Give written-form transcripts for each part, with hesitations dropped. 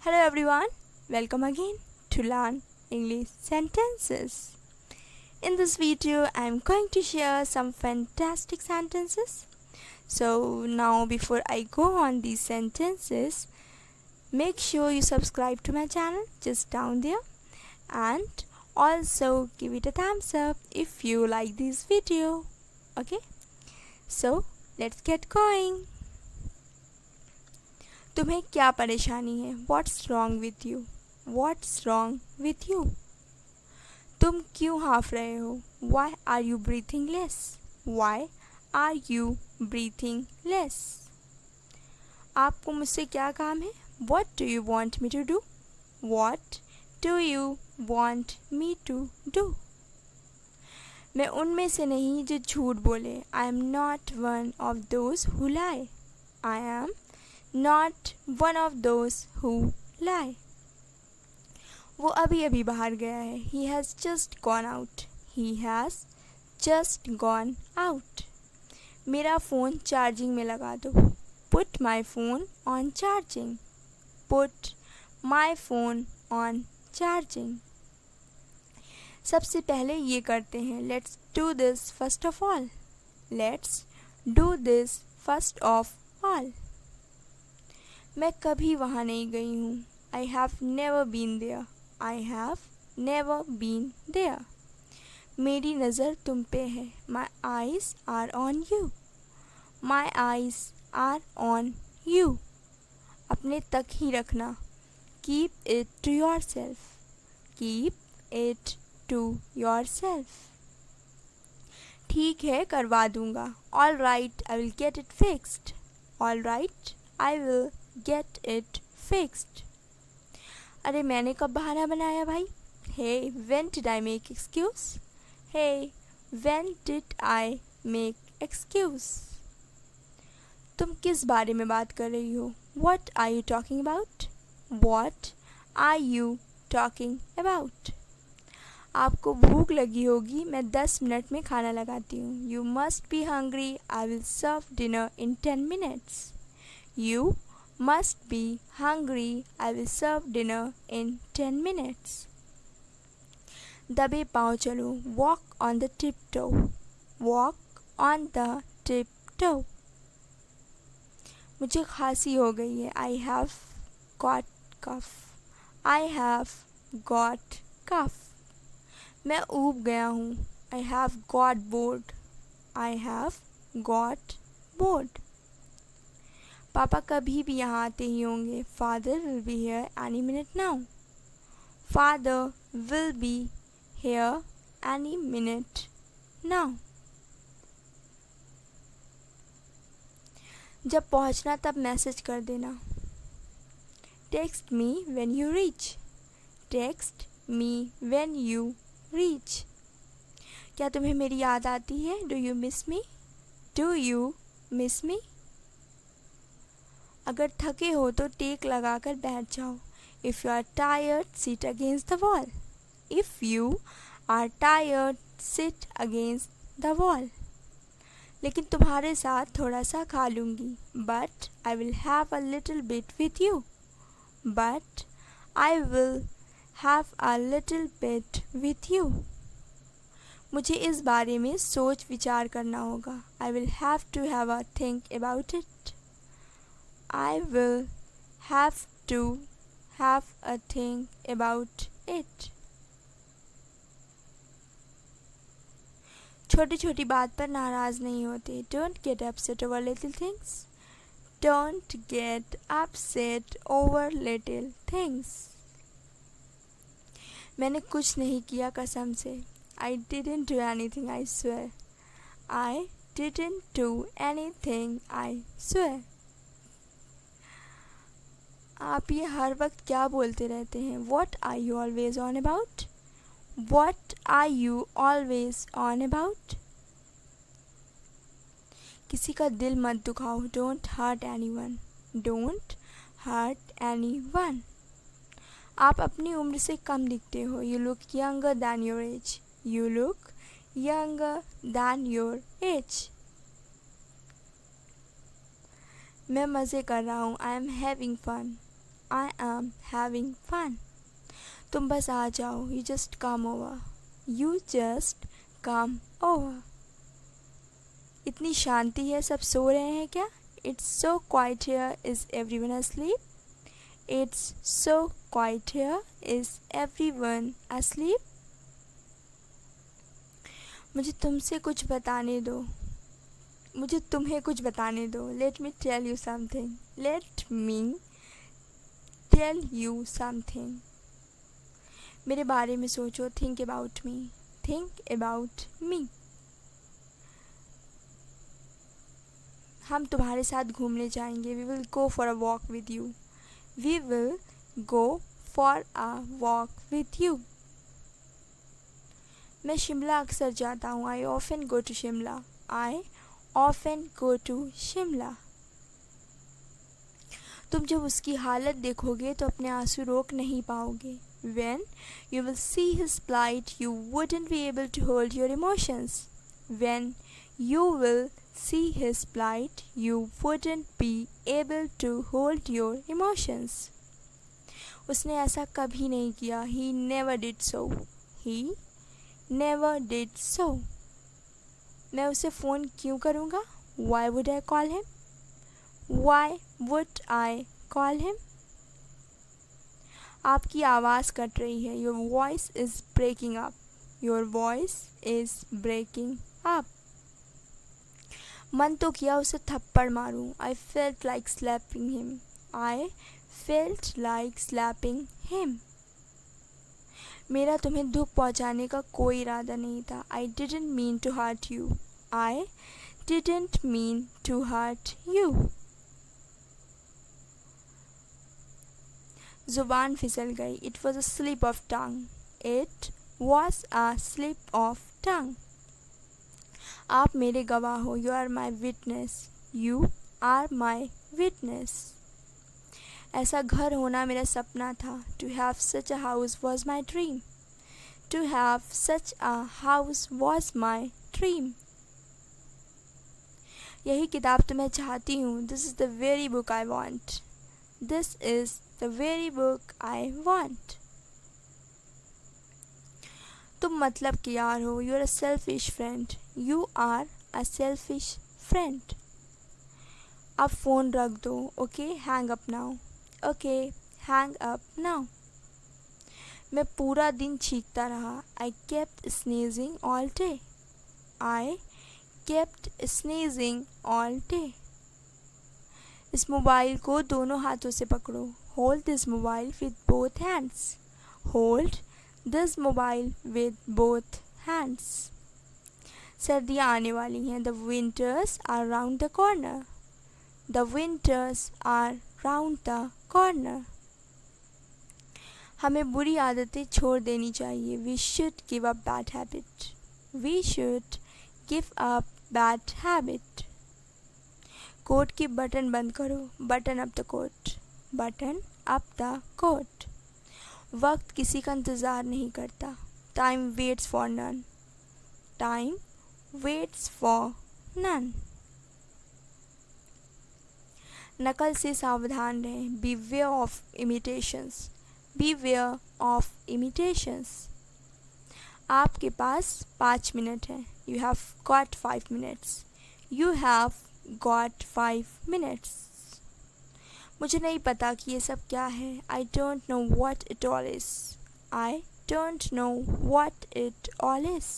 Hello everyone, welcome again to learn English sentences. In this video, I am going to share some fantastic sentences. So now before I go on these sentences, make sure you subscribe to my channel just down there and also give it a thumbs up if you like this video. Okay, so let's get going. तुम्हें क्या परेशानी है? What's wrong with you? What's wrong with you? तुम क्यों half रहे हो? Why are you breathing less? Why are you breathing less? आपको मुझसे क्या काम है? What do you want me to do? What do you want me to do? मैं उनमें से नहीं जो झूठ बोले. I am not one of those who lie. I am not one of those who lie. वो अभी अभी बाहर गया है. He has just gone out. He has just gone out. मेरा फ़ोन चार्जिंग में लगा दो. Put my phone on charging. Put my phone on charging. सबसे पहले ये करते हैं. Let's do this first of all. Let's do this first of all. मैं कभी वहाँ नहीं गई हूँ. I have never been there. I have never been there. मेरी नज़र तुम पे है. My eyes are on you. My eyes are on you. अपने तक ही रखना. Keep it to yourself. Keep it to yourself. ठीक है, करवा दूँगा. All right, I will get it fixed. All right, I will get it fixed. अरे मैंने कब बहाना बनाया भाई? Hey, when did I make excuse? Hey, when did I make excuse? तुम किस बारे में बात कर रही हो? What are you talking about? What are you talking about? आपको भूख लगी होगी. मैं 10 मिनट में खाना लगाती हूँ. You must be hungry. I will serve dinner in 10 minutes. You must be hungry. I will serve dinner in 10 minutes. दबे पाँव चलो. Walk on the tiptoe. Walk on the tiptoe. मुझे खांसी हो गई है. I have got cough. I have got cough. मैं ऊब गया हूँ. I have got bored. I have got bored. पापा कभी भी यहाँ आते ही होंगे. Father will be here any minute now. Father will be here any minute now. जब पहुँचना तब मैसेज कर देना. Text me when you reach. Text me when you reach. क्या तुम्हें मेरी याद आती है? Do you miss me? Do you miss me? अगर थके हो तो टेक लगाकर बैठ जाओ. If you are tired, sit against the wall. If you are tired, sit against the wall. लेकिन तुम्हारे साथ थोड़ा सा खा लूँगी. But I will have a little bit with you. But I will have a little bit with you. मुझे इस बारे में सोच विचार करना होगा. I will have to have a think about it. I will have to have a think about it. छोटी छोटी बात पर नाराज़ नहीं होते. Don't get upset over little things. Don't get upset over little things. मैंने कुछ नहीं किया कसम से. I didn't do anything, I swear. I didn't do anything, I swear. आप ये हर वक्त क्या बोलते रहते हैं? What are you always on about? What are you always on about? किसी का दिल मत दुखाओ. Don't hurt anyone. Don't hurt anyone. आप अपनी उम्र से कम दिखते हो. You look younger than your age. You look younger than your age. मैं मज़े कर रहा हूँ. I am having fun. I am having fun. तुम बस आ जाओ. You just come over. You just come over. इतनी शांति है, सब सो रहे हैं क्या? It's so quiet here. Is everyone asleep? It's so quiet here. Is everyone asleep? मुझे तुमसे कुछ बताने दो. मुझे तुम्हें कुछ बताने दो. Let me tell you something. Let me tell you something. मेरे बारे में सोचो. Think about me. Think about me. हम तुम्हारे साथ घूमने जाएंगे. We will go for a walk with you. We will go for a walk with you. मैं शिमला अक्सर जाता हूँ. I often go to Shimla. I often go to Shimla. तुम जब उसकी हालत देखोगे तो अपने आंसू रोक नहीं पाओगे. When you will see his plight, you wouldn't be able to hold your emotions. When you will see his plight, you wouldn't be able to hold your emotions. उसने ऐसा कभी नहीं किया. He never did so. He never did so. मैं उसे phone क्यों करूँगा? Why would I call him? Why would I call him? आपकी आवाज़ कट रही है. Your voice is breaking up. Your voice is breaking up. मन तो किया उसे थप्पड़ मारूं. I felt like slapping him. I felt like slapping him. मेरा तुम्हें दुख पहुंचाने का कोई इरादा नहीं था. I didn't mean to hurt you. I didn't mean to hurt you. ज़ुबान फिसल गई. It was a slip of tongue. It was a slip of tongue. आप मेरे गवाह हो. You are my witness. You are my witness. ऐसा घर होना मेरा सपना था. To have such a house was my dream. To have such a house was my dream. यही किताब तो मैं चाहती हूँ. This is the very book I want. This is the very book I want. तुम मतलब कि यार हो. You are a selfish friend. You are a selfish friend. अब फ़ोन रख दो. Okay, hang up now. Okay, hang up now. मैं पूरा दिन चीखता रहा. I kept sneezing all day. I kept sneezing all day. इस मोबाइल को दोनों हाथों से पकड़ो. Hold this mobile with both hands. Hold this mobile with both hands. सर्दियाँ आने वाली हैं. The winters are round the corner. The winters are round the corner. हमें बुरी आदतें छोड़ देनी चाहिए. We should give up bad habit. We should give up bad habit. Coat के बटन बंद करो. Button up the coat. Button up the coat. वक्त किसी का इंतज़ार नहीं करता. Time waits for none. Time waits for none. नकल से सावधान रहें. Beware of imitations. Beware of imitations. आपके पास 5 मिनट हैं. You have got 5 minutes. You have got 5 minutes. मुझे नहीं पता कि ये सब क्या है. I don't know what it all is. I don't know what it all is.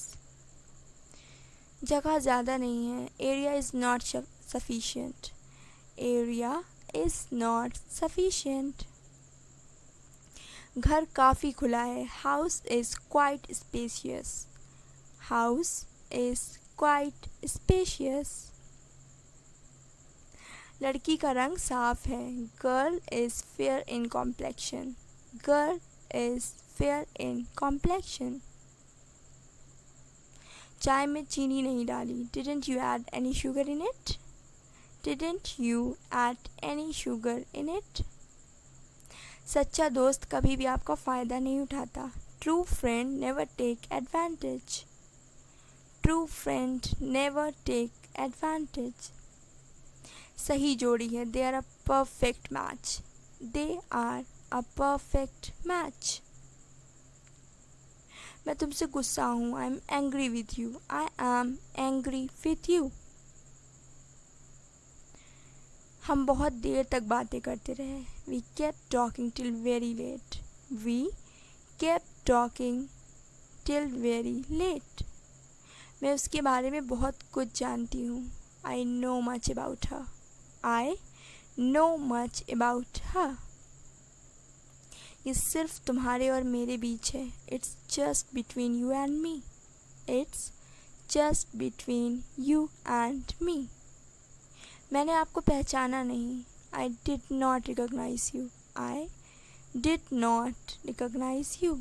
जगह ज़्यादा नहीं है. Area is not sufficient. Area is not sufficient. घर काफ़ी खुला है. House is quite spacious. House is quite spacious. लड़की का रंग साफ है. Girl is fair in complexion. Girl is fair in complexion. चाय में चीनी नहीं डाली. Didn't you add any sugar in it? Didn't you add any sugar in it? सच्चा दोस्त कभी भी आपका फ़ायदा नहीं उठाता. True friend never take advantage. True friend never take advantage. सही जोड़ी है. They are a perfect match. They are a perfect match. मैं तुमसे गुस्सा हूँ। I am angry with you. I am angry with you. हम बहुत देर तक बातें करते रहे। We kept talking till very late. We kept talking till very late. मैं उसके बारे में बहुत कुछ जानती हूँ। I know much about her. I know much about her. ये सिर्फ तुम्हारे और मेरे बीच है। It's just between you and me. It's just between you and me. मैंने आपको पहचाना नहीं। I did not recognize you. I did not recognize you.